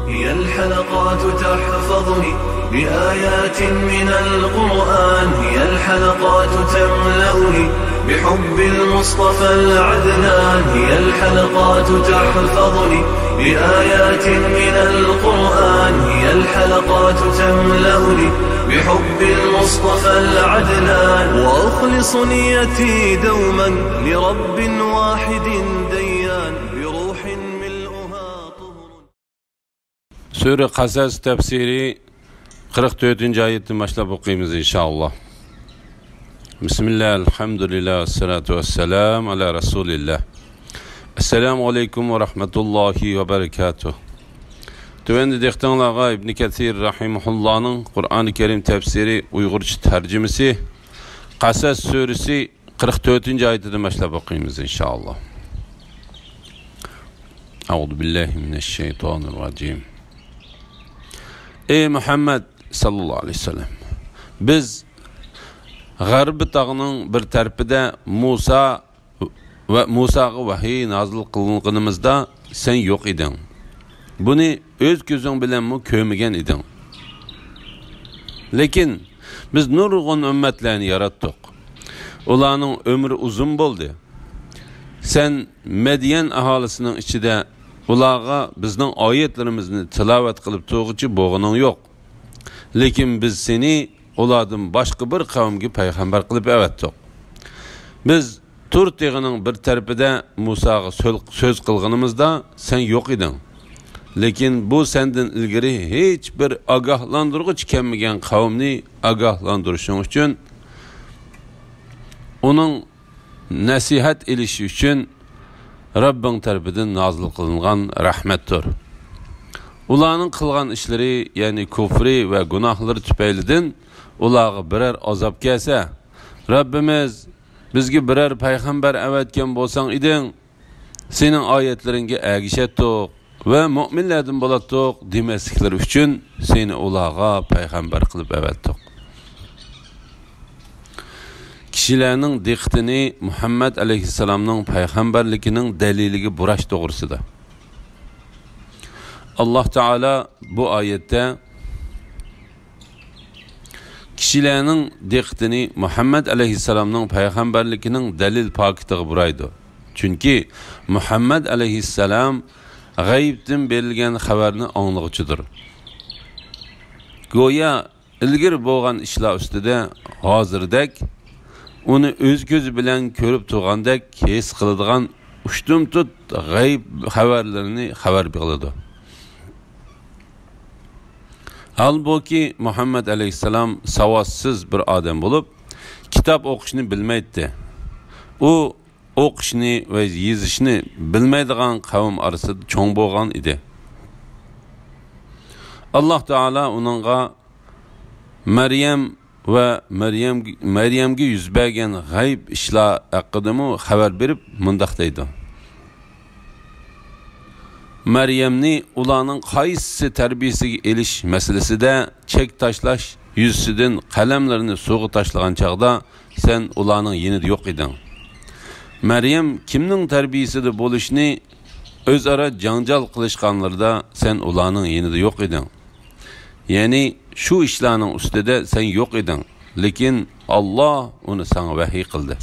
هي الحلقات تحفظني بآيات من القرآن، هي الحلقات تملأني بحب المصطفى العدنان، هي الحلقات تحفظني بآيات من القرآن، هي الحلقات تملأني بحب المصطفى العدنان، وأخلص نيتي دوما لرب واحد ديان بروح ملؤها طهر. Sure Qasas tefsiri 44. ayetten başlayıp okuyayımız inşallah. Bismillah, elhamdülillah, salatu vesselam ala Resulillah. Esselamu aleyküm ve rahmetullahi ve berekatuh. Tüvendi dehtanlağa İbn Kathir rahimahullah'ın Kur'an-ı Kerim tefsiri Uygurca tercümesi Qasas suresi 44. ayetten başlayıp okuyayımız inşallah. Euzubillahimineşşeytanirracim. Ey Muhammed sallallahu aleyhi ve sellem, biz G'arbi tağının bir tarafida Musa'ga vahiy nazil qilganimizda sen yo'q eding. Buni o'z ko'zing bilan ko'rmagan eding. Lekin biz nurg'un ummatlarni yaratdik. Ularning umri uzun bo'ldi. Sen Medyen aholisining ichida ularga bizning oyatlarimizni tilovat qilib to'g'richi bo'g'ining yo'q. Lekin biz seni ulardan boshqa bir qavmga payg'ambar qilib avatdik. Biz Tur teg'ining bir tarafida Musaga so'z qilganimizda sen yo'q eding. Lekin bu sendan ilgari hech bir ogohlantiruvchi kelmagan qavmni ogohlantirishing uchun, uning nasihat elishi uchun Rabbing tarafidan nozil qilingan rahmatdir. Ularning qilgan ishlari, ya'ni kufri va gunohlari tufaylidan ularga biror azob kelsa, Rabbimiz bizga biror payg'ambar avatgan bo'lsang eding, sening oyatlaringga ergishatdik va mu'minlardan bo'latdik demasliklar uchun seni ularga payg'ambar qilib avatdik. Kishilarning diqqatini Muhammad alayhissalomning payg'ambarligining daliliga burash to'g'risida. Alloh taolo bu oyatda kishilarning diqqatini Muhammad alayhissalomning payg'ambarligining dalil pakitiga buraydi. Chunki Muhammad alayhissalom g'aybdan berilgan xabarni anglag'uchidir. Go'yo ilgari bo'lgan ishlar ustida hozirdek uni o'z ko'zi bilan ko'rib turgandek his qiladigan ushtumtut g'ayb xabarlarini xabar beradi. Halbuki Muhammad alayhissalom savossiz bir odam bo'lib, kitob o'qishni bilmaydi. U o'qishni va yozishni bilmaydigan qavm orasida cho'ng bo'lgan edi. Alloh taolo uningga Maryamga yuz bergan g'ayb ishlar haqida xabar berib mundaq deydi. Maryamni ularning qaysi tarbiyasiga elish masalasida chek tashlash yuzsidan qalamlarini suvga tashlagan chaqda sen ularning yenida yo'q eding. Maryam kimning tarbiyasida bo'lishni o'zaro janjal qilishganlarda sen ularning yenida yo'q eding. Ya'ni shu ishlarning ustida sen yo'q eding, lekin Alloh uni sana vahiy qildi.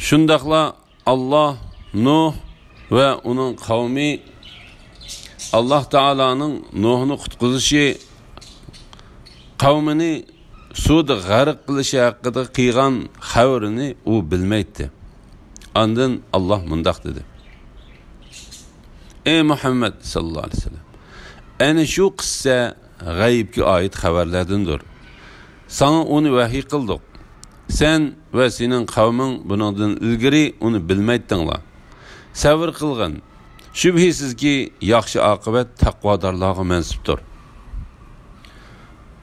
Shundaqla Alloh Nuh va uning qavmi Alloh taolaning Nuhni qutqizishi, qavmini suvda g'arq qilishi haqida qilgan xabarini u bilmaydi. Ondan Alloh mundaq dedi: Ey Muhammed sallallahu aleyhi ve sellem, ana shu qissa g'aybga oid xabarlardandir. Sana uni vahiy qildik. Sen va sening qavming buningdan ilgari uni bilmaydinglar. Sabr qilgin. Shubhisizki yaxshi oqibat taqvodorlarga mansubdir.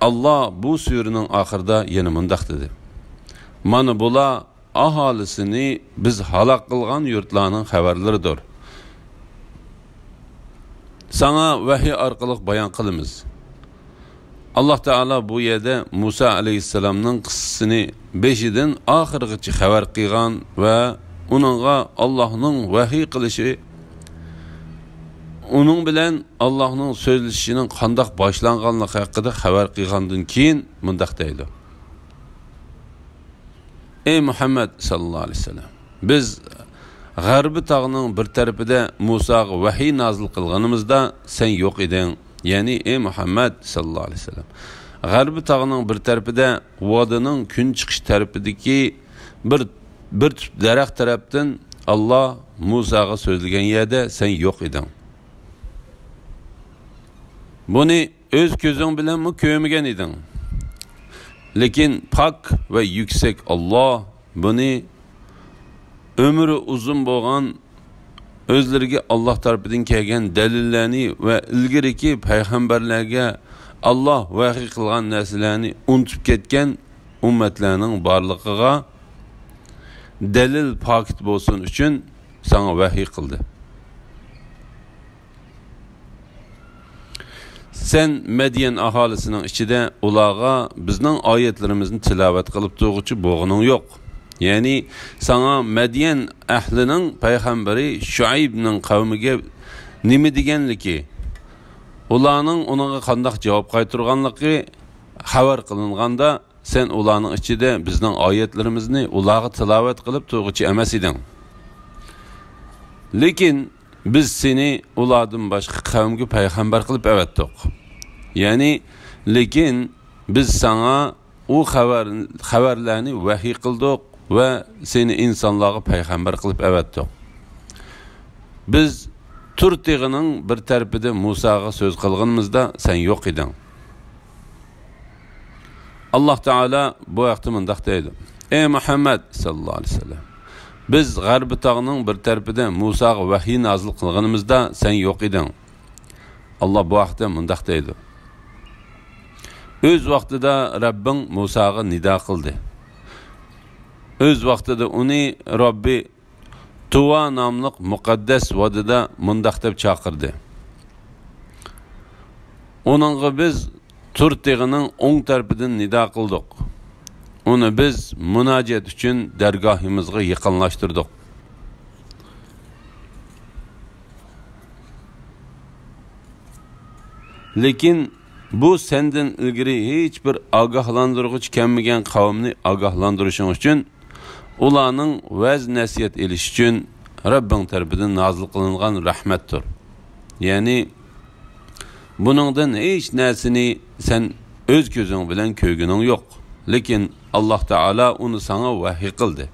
Allah bu suraning oxirida yana mundaq dedi: Mana bular aholisini biz halok qilgan yurtlarning xabarlaridir. Sana vahiy orqali bayon qilamiz. Allah Teala bu yerda Musa aleyhisselamның qissasini beshidan oxirigacha xabar qilgan va onunğa Allah'ın vahiy qilishi, onun bilan Allah'ın sözlüşünün qandaq başlanğanlığı haqqında xabar qilgandan keyin mundaq deydi. Ey Muhammed sallallahu aleyhi ve sellem, biz G'arbi tağının bir tarafida Musaga vahiy nazil qilganimizda sen yo'q eding. Ya'ni ey Muhammed sallallahu aleyhi ve sellem, G'arbi tağının bir tarafida vodining kun chiqish tarafidagi bir tüp daraxt tarafdan Allah Musaga so'zlagan yerda sen yo'q eding. Buni o'z ko'zing bilan ko'rmagan eding. Lekin pak ve yüksek Allah buni ömrü uzun bo'lgan özleriga Allah tarafından kelgan dalillarni ve ilgiriki payg'ambarlarga Allah vahiy qilgan narsalarni unutib ketgan ummatlarning barligiga dalil pakit bo'lsin uchun sana vahiy qildi. Sen Medyen ahalisinin içinde ulağa bizden ayetlerimizni tilavet kılıp doğucu boğunun yok. Yani sana Medyen ahlinin peygamberi Şuayb'nin kavmige nimi degenliki, ulağının ona qandaq cevap qaytırganlıqı haber kılınğanda sen ulağının içinde bizden ayetlerimizni ulağa tilavet kılıp doğucu emas idin. Lekin biz seni uladın başka kavmge peygamber kılıp evettik. Yani lekin biz sana o haberlerini vahiy kıldık ve seni insanlığa peygamber kılıp evettik. Biz Türkiye'nin bir tarafında Musa'ga söz kılgınımızda sen yok idin. Allah Teala bu vakti mındaq deydi. Ey Muhammed sallallahu aleyhi ve sellem, biz G'arbi tağının bir tarafida Musaga vahiy nazil qilganimizda sen yo'q eding. Allah bu vaqtda mundaq deydi. Öz vaqtida Rabbing Musaga nido qildi. Öz vaqtida uni Robbi Tuva nomli muqaddas vodida mundaq deb chaqirdi. Onunğa biz Turtig'ining o'ng tarafidan nido qildik. Onu biz munajat uchun dargohimizga yaqinlashtirdik. Lekin bu senden ilgiri hiç bir agahlandırgıç kelmagan qavmni agahlandırishing uchun ularning vaz nasihat elish uchun Rabbing tarafidan nazil qilingan rahmatdir. Ya'ni buningdan hech narsani sen o'z ko'zing bilan ko'rganing yo'q. Lekin Allah Teala onu sana vahiy qildi.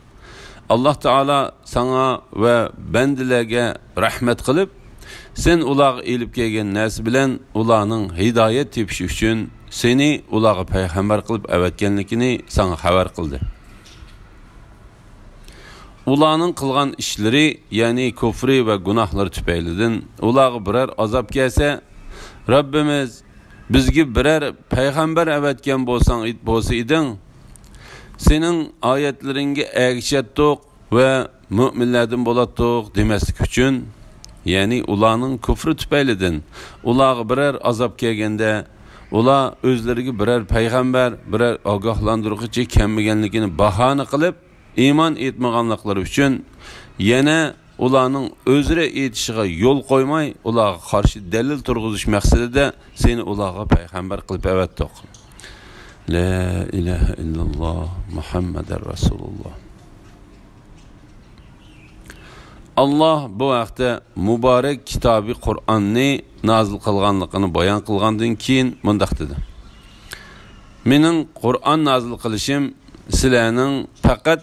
Allah Teala sana ve bendilerge rahmet qilib, sen ularga elib kelgan narsa bilan ularning hidayet tepishi uchun seni ularga payg'ambar qilib avatganligini sana xabar qildi. Ularning qilgan ishlari, ya'ni kufri ve gunohlari tufaylidan ularga birer azob kelsa, Rabbimiz bizga birer payg'ambar avatgan bo'lsa eding, senin ayetleringe erişettik ve müminlerden bolattık demeslik için, yani ularning kufri tüpeylidin, ularga birer azap kelgende, ular özlerine birer payg'ambar, birer agahlandırıcı kelmegenligini bahane qilib, iman etmaganlıkları için, yana ularning özüre etişiga yol koymay, ularga karşı delil turg'uzish maqsadida seni ularga payg'ambar qilib evetdik. La ilahe illallah Muhammeden Resulullah. Allah bu vaqtda mübarek kitabı Kur'an'ni nazil qilganligini bayon qilgandan keyin mundaq dedi. Mening Kur'an nazil qilishim sizlarning faqat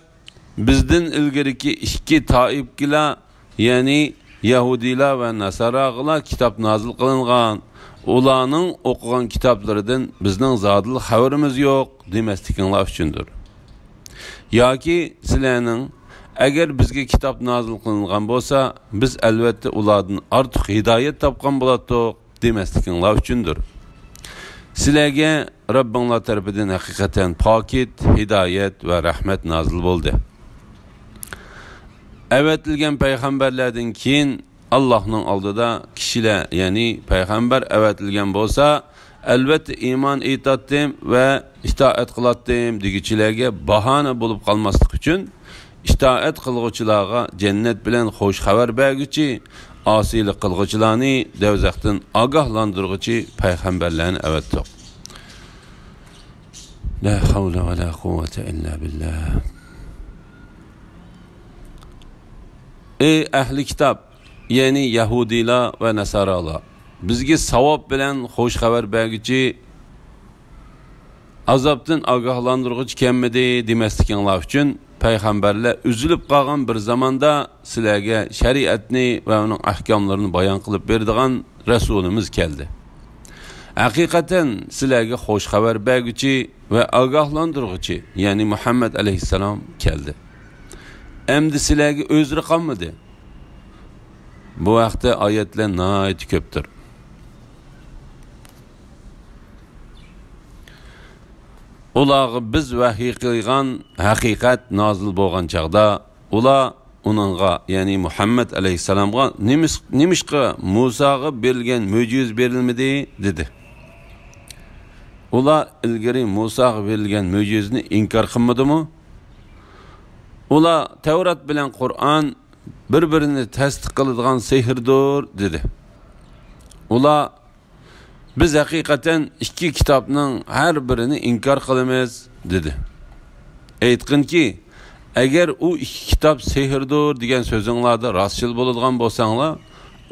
bizden ilgiriki ikki toiflar, ya'ni Yahudilar ve Nasaralar kitap nazil qilingan, ularning o'qigan kitoblaridan bizning zodil xabarimiz yo'q demasliginlar uchundir. Yoki sizlarning agar bizga kitob nazil qilingan bo'lsa, biz albatta ulardan ortiq hidoyat topgan bo'lardik demasliginlar uchundir. Sizlarga Rabbinglar tarafidan haqiqatan pokit, hidoyat va rahmat nazil bo'ldi. Avatilgan payg'ambarlardan keyin Allah'ın oldida kishilar, ya'ni payg'ambar avatilgan bo'lsa, albatta iman etatdim ve itoat qilatdim degichilarga bahona bo'lib qolmaslik uchun itoat qilguvchilarga jannat bilan xo'sh xabar berguchi, osiylik qilguvchilarni do'zaxdan ogohlantirguchi payg'ambarlarni avatdiq. La havla va la quvvata illa billah. Ey ahli kitob, ya'ni yahudilar va nasoralar, bizga savob bilan xo'sh xabar berguchi, azobdan ogohlantirguchi kelmadi demasliginglar uchun payg'ambarlar üzülüp qolgan bir zamonda sizlarga shariatni va uning ahkomlarini bayon qilib beradigan rasulimiz keldi. Haqiqatan sizlarga xo'sh xabar berguchi va ogohlantirguchi, ya'ni Muhammad alayhissalom keldi. Endi sizlarga o'zri qolmadi. Bu vaqtda oyatlar nihoyat ko'pdir. Ularga biz vahiy qilgan haqiqat nozil bo'lgan chaqda, ular uningga, ya'ni Muhammad alayhissalomga nimishqa Musoga berilgan mo'jiz berilmadi dedi. Ular ilgari Musoga berilgan mo'jizni inkor qilmadimi? Ular Tavrat bilan Qur'on bir-birini tasdiq qiladigan sehrdir dedi. Ular biz haqiqatan ikki kitobning har birini inkor qilamiz dedi. Aytqinki, agar u ikki kitob sehrdir degan so'zinglarda rostchil bo'ladigan bo'lsanglar,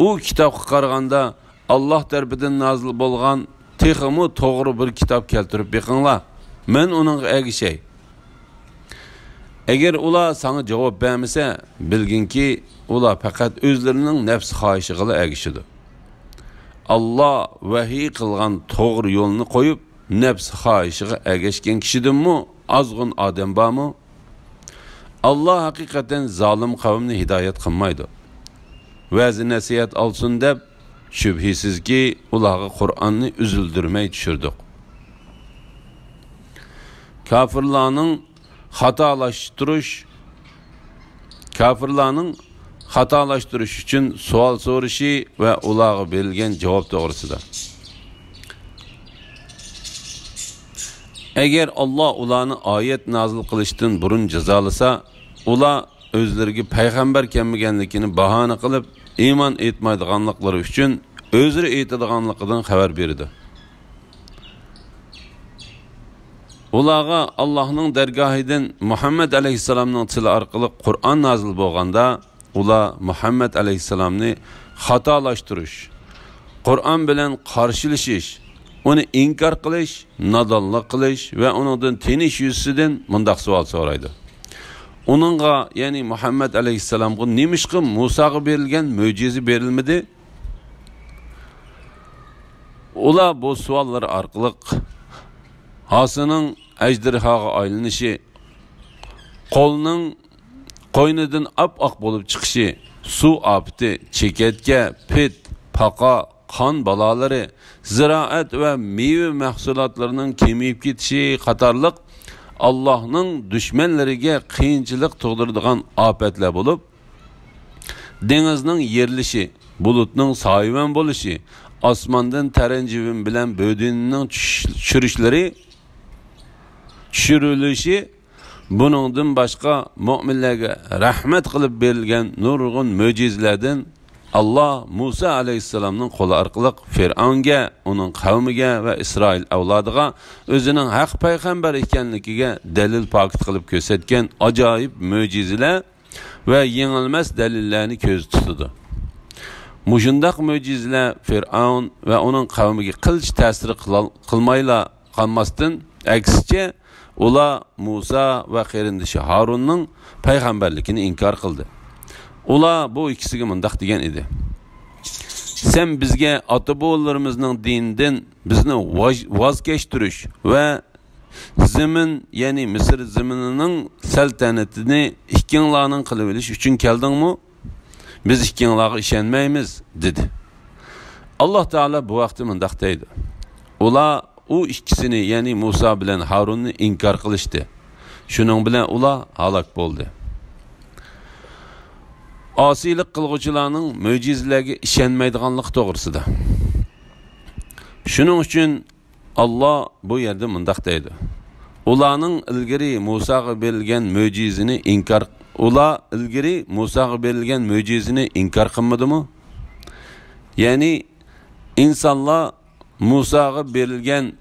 u kitobga qaraganda Alloh tarafidan nozil bo'lgan texmi to'g'ri bir kitob keltirib beqinglar. Men uning agishay. Agar ular sana javob bermasa, bilginki ular faqat o'zlarining nafs xohishiga agishidir. Allah vahiy qilgan to'g'ri yo'lni qo'yib, nafs xohishiga ergashgan kishidinmi, ozg'in odam bormi? Allah haqiqatan zolim qavmni hidoyat qilmaydi. Va'zi nasihat olsin deb, shubhisizki ularga Qur'onni üzüldirmay tushirdik. Kafirlarning xatolashtirish uchun savol so'rashi va ularga berilgan javob to'g'risida. Agar Alloh ularni oyat nozil qilishdan burun jazolasa, ular o'zlariga payg'ambar kelmaganligini bahona qilib, iymon etmaydiganliklari uchun o'zlari aytadiganligidan xabar berdi. Ularga Allohning dargohidan Muhammad alayhissalomning tili orqali Qur'on nozil bo'lganda, ular Muhammad alayhissalomni xatolashtirish, Qur'on bilan qarshilashish, uni inkor qilish, nodonlik qilish va uningdan tinish yuzasidan mundaq savol so'raydi. Uningga, ya'ni Muhammad alayhissalomga nimishqa Musoga berilgan mo'jiza berilmadi? Ular bu savollar orqali hosining ajdirhoga aylanishi, qo'lning qo'ynidan ap-oq bo'lib chiqishi, suv opti, chekatga, pit, paqa, qon balolari, ziroat va meva mahsulotlarining kemayib ketishi qatorliq Allohning dushmanlariga qiyinchilik tug'diradigan ofatlar bo'lib, dengizning yerilishi, bulutning soyvan bo'lishi, osmondan taranjivin bilan bo'dinning tushirilishi, buningdan boshqa mu'minlarga rahmat qilib berilgan nurg'un mo'jizalardan Allah Musa alayhissalomning qo'li orqali Fir'avnga, uning qavmiga va Isroil avlodiga o'zining haq payg'ambar ekanligiga dalil pokit qilib ko'rsatgan ajoyib mo'jizalar va yengilmas dalillarni ko'z tutdi. Mushundaq mo'jizalar Fir'avn va uning qavmiga qilich ta'sir qilmayla qolmasdan, aksicha ular Musa va qarindoshi Harunning payg'ambarligini inkor qildi. Ular bu ikkisiga mundaq degan edi: sen bizga ota-bobolarimizning dinidan bizni voz kechtirish va zamin, ya'ni Misr zaminining saltanatini ikkinglarning qilib olish uchun keldingmi? Biz ikkinglarga ishonmaymiz dedi. Alloh taolo bu vaqtda mundaq deydi: ular u ikkisini, ya'ni Musa bilan Harunni inkor qilishdi. Shuning bilan ular halok bo'ldi. Osiylik qilguvchilarning mo'jizalarga ishonmaydiganlik to'g'risida. Shuning uchun Alloh bu yerda mundaq deydi: ularning ilgari Musoga berilgan mo'jizani inkor ular ilgari Musaga berilgan mo'jizani inkor qilmadimi? Ya'ni insonlar Musaga berilgan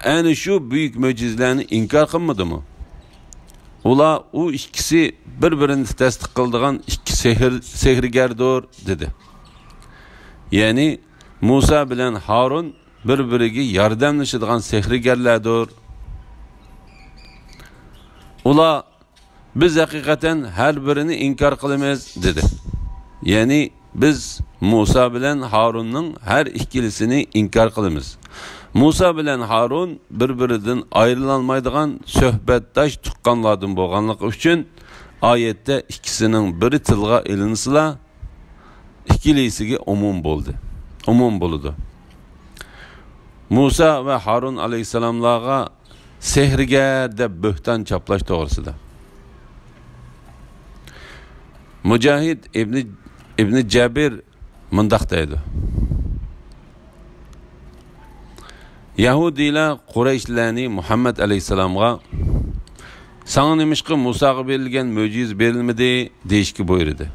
ana shu buyuk mo'jizalarni inkor qilmadimi? Ular u ikkisi bir-birini tasdiq qiladigan ikki sehrgardir dedi. Ya'ni Musa bilan Harun bir-biriga yordamlashadigan sehrgarlardir. Ular biz haqiqatan har birini inkor qilamiz dedi. Ya'ni biz Musa bilan Harunning har ikkilisini inkor qilamiz. Musa bilan Harun bir-biridan ayrılanmaydigan suhbatdosh tuqqanlardan bo'lganligi uchun oyatda ikkisining biri tilga ilinsa, ikkilisiga umum bo'ldi. Umum bo'ldi. Musa ve Harun aleyhisselamlarga sehrgar deb bo'hton chaplash to'g'risida. Mujahid ibn Jabir mundaq deydi. Yahudilar Qurayshlarni Muhammad aleyhisselamga sana nimişki Musa'ga berilgan mo'jiz berilmedi deyishga buyurdi.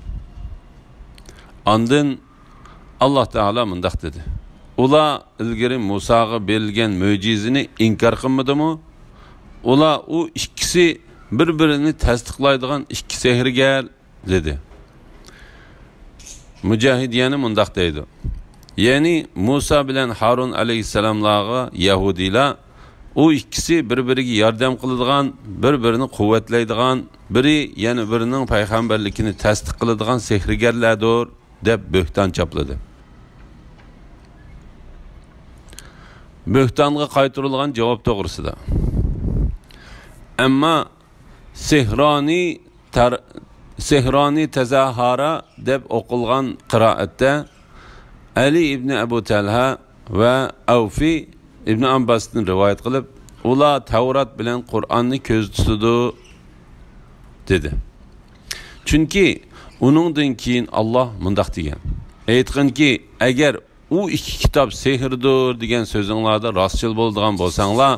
Andın Allah Teala mundaq dedi. Ular ilgari Musaga berilgan mo'jizini inkor qilmadimi? Ular u ikkisi bir-birini tasdiqlaydigan ikki sehrgar dedi. Mujahid yana mundaq deydi. Ya'ni Musa bilan Harun aleyhisselamlarga Yahudilar u ikkisi bir-biriga yordam qiladigan, bir-birini quvvatlaydigan, biri yana birining payg'ambarligini tasdiq qiladigan sehrgarlardir deb bo'hton chapladi. Bo'htonga qaytarilgan javob to'g'risida. Ammo sehroni tazahara deb o'qilgan qiroatda Ali ibn Abu Talha va Avfi ibn Abbasdan rivoyat qilib, ular Tavrat bilan Qur'onni ko'z tutdi dedi. Chunki uningdan keyin Alloh mundaq degan. Aytganki, agar u ikki kitob sehrdir degan so'zinglarda rostchil bo'ladigan bo'lsanglar,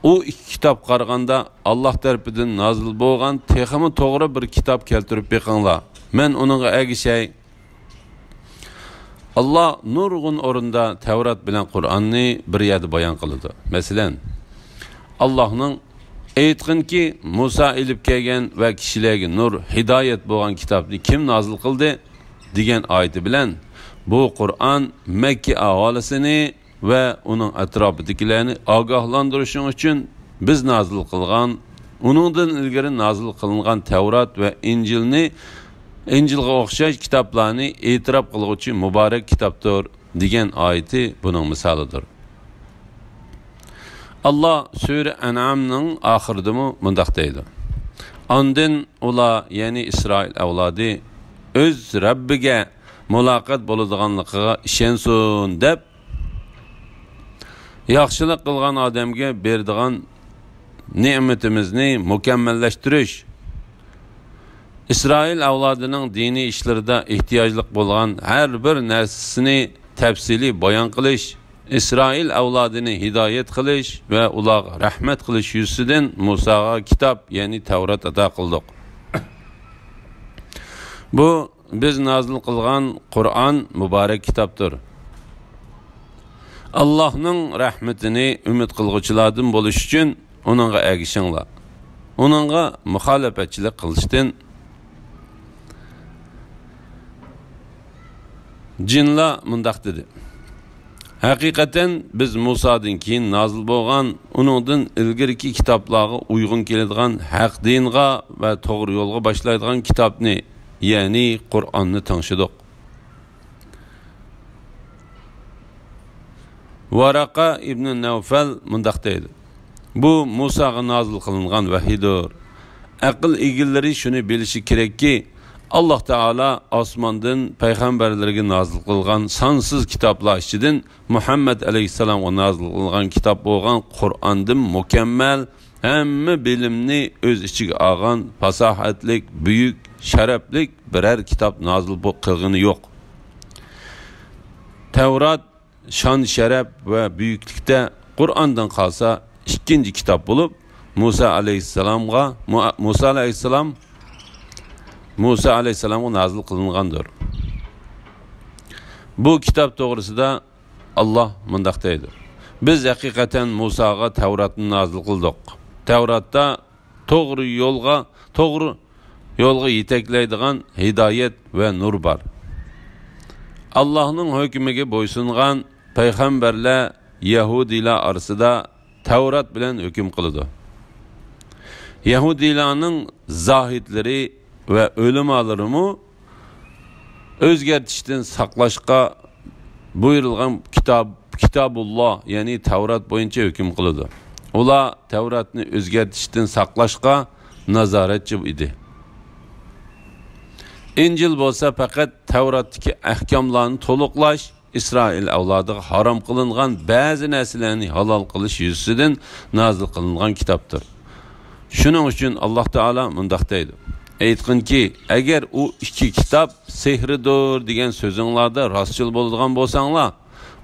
u ikki kitob qaraganda Alloh tarafidan nozil bo'lgan texmi to'g'ri bir kitob keltirib beqinglar. Men uningga agishay. Allah nurg'un o'rinda Tavrat bilan Qur'onni bir yerda bayon qildi. Masalan, Allohning aytganki, Musa ilib kelgan va kishilarga nur, hidoyat bo'lgan kitobni kim nozil qildi degan oyati bilan bu Qur'on Makka aholisini va uning atrofidagilarni ogohlantirish uchun biz nozil qilgan, uningdan ilgari nozil qilingan Tavrat va Injilga o'xshash kitoblarni e'tirof qiluvchi muborak kitobdir degan oyati buning misolidir. Allah Sura An'amning oxirida mundaq deydi. Ondan ular, ya'ni Isroil avlodi o'z Rabbiga muloqot bo'ladiganligiga ishonsin deb yaxshilik qilgan odamga beradigan ne'matimizni mukammallashtirish, İsrail avlodining diniy ishlarida ehtiyojlik bo'lgan har bir narsasini tafsili bayon qilish, İsrail avlodini hidoyat qilish va ularga rahmat qilish yuzidan Musaga kitob, ya'ni Tavrat ato qildik. Bu biz nozil qilgan Qur'on muborak kitobdir. Allohning rahmatini umid qilguvchilardan bo'lish uchun uningga ergishinglar. Uningga muxolifatchilik qilishdan Jinlar mundaq dedi. Haqiqatan biz Musadan keyin nozil bo'lgan, uningdan ilgirki kitoblarga uyg'un keladigan haq dinga va to'g'ri yo'lga boshlaydigan kitobni, ya'ni Qur'onni tangshidik. Varaqa ibn Nawfal mundaq deydi. Bu Musaga nozil qilingan vahiydir. Aql egillari shuni bilishi kerakki, Allah Teala osmondan payg'ambarlarga nozil qilgan sonsiz kitoblar ichidan Muhammad alayhissalomga nozil qilgan kitob bo'lgan Qur'ondan mukammal, hamma bilimni o'z ichiga olgan, fasohatlik, buyuk, sharaflik biror kitob nozil qilgani yo'q. Tavrat shon sharaf va buyuklikda Qur'ondan qolsa ikkinchi kitob bo'lib, Musa alayhissalom Musa aleyhisselam'a nazil kılıngandır. Bu kitap doğrusunda Allah mındaq deydi. Biz hakikaten Musa'ga Tevrat'ını nazil kıldık. Tevrat'ta doğru yolga yetekleydiğen hidayet ve nur var. Allah'ın hükmüge boysungan peygamberle Yahudiler arasında Tevrat bilen hüküm kılıdı. Yahudilerin zahitleri ve ölüm alırımı özgertişten saklaşqa buyurulgan Kitabullah yani Tevrat boyunca hüküm kılıdı. Ola Tevrat'ını özgertişten saklaşqa nazaretçi idi. İncil bolsa fakat Tevrat'taki ahkamlarını toluklaş, İsrail avladığı haram kılıngan bazı nesillerini halal kılış yüzünden nazil kılıngan kitaptır. Şunun için Allah Teala mındaq deydi. Aytqın ki, eğer o iki kitap sehridir degan sözünlarda rastçıl boladigan bolsanglar,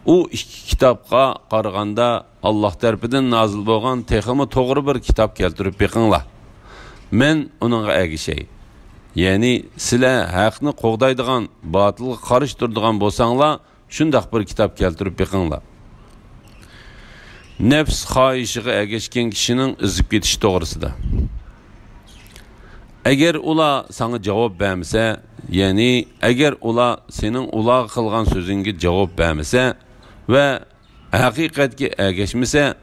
o iki kitapqa qaraganda Allah tarafidan nazil bolgan texmi to'g'ri bir kitap keltirib beqinglar. Men uningga ergishey. Yani sizlar haqni qo'g'daydigan, batılga qarshi turadigan bolsanglar, shundaq bir kitap keltirib beqinglar. Nefs xohishiga ergashgan kishining izib ketishi to'g'risida. Eğer ula sana cevap vermese, yani eğer ula senin ula kılgan sözünge cevap vermese ve hakikatki ergeşmese,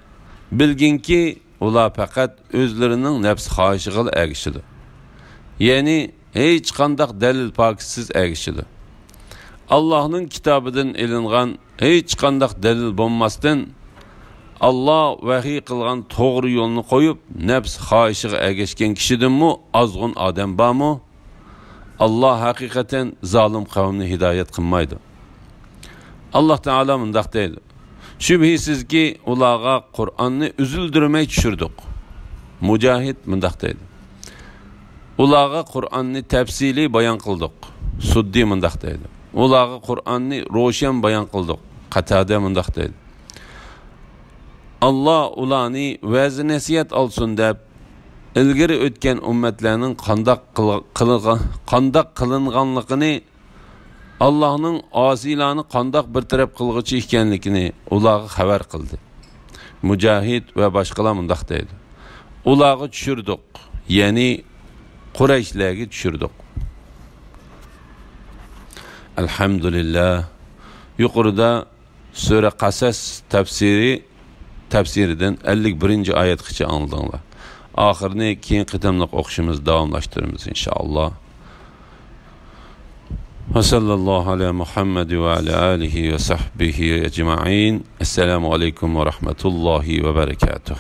bilgin ki ula fakat özlerinin nefs xahişiğil ergeşidir. Yani hiç kandak delil pakisiz ergeşidir. Allah'ın kitabıdan elingan hiç kandak delil bulmasdan Allah vahiy qilgan to'g'ri yo'lni qo'yib, nafs xohishiga ergashgan kishidanmi ozg'un odam bormi? Allah haqiqatan zolim qavmni hidoyat qilmaydi. Allah Taala mundaq deydi. Shubhisizki ularga Qur'onni üzüldirmay tushirdik. Mujahid mundaq deydi. Ularga Qur'onni tafsili bayon qildik. Suddi mundaq deydi. Ularga Qur'onni ro'shan bayon qildik. Qatada mundaq deydi. Allah ularni va'zi nasihat olsun deb ilgari o'tgan ummatlarning qandaq qilinganligini Allah'ning osiylarni qandaq bir taraf qilg'ichi ekanligini ularga xabar qildi. Mujahid va boshqalar mundaq deydi. Ularga tushirdik, ya'ni Qurayshlarga tushirdik. Alhamdulillah. Yuqorida sura Qasas tafsiridan 51. oyatgacha angladinglar. Oxirini keyin qitimliq o'qishimiz davomlashtiramiz inshaalloh. Va sallallohu ala Muhammad va ala alihi va sahbihi ecmaîn. Assalomu alaykum va rahmatullohi va barakatuh.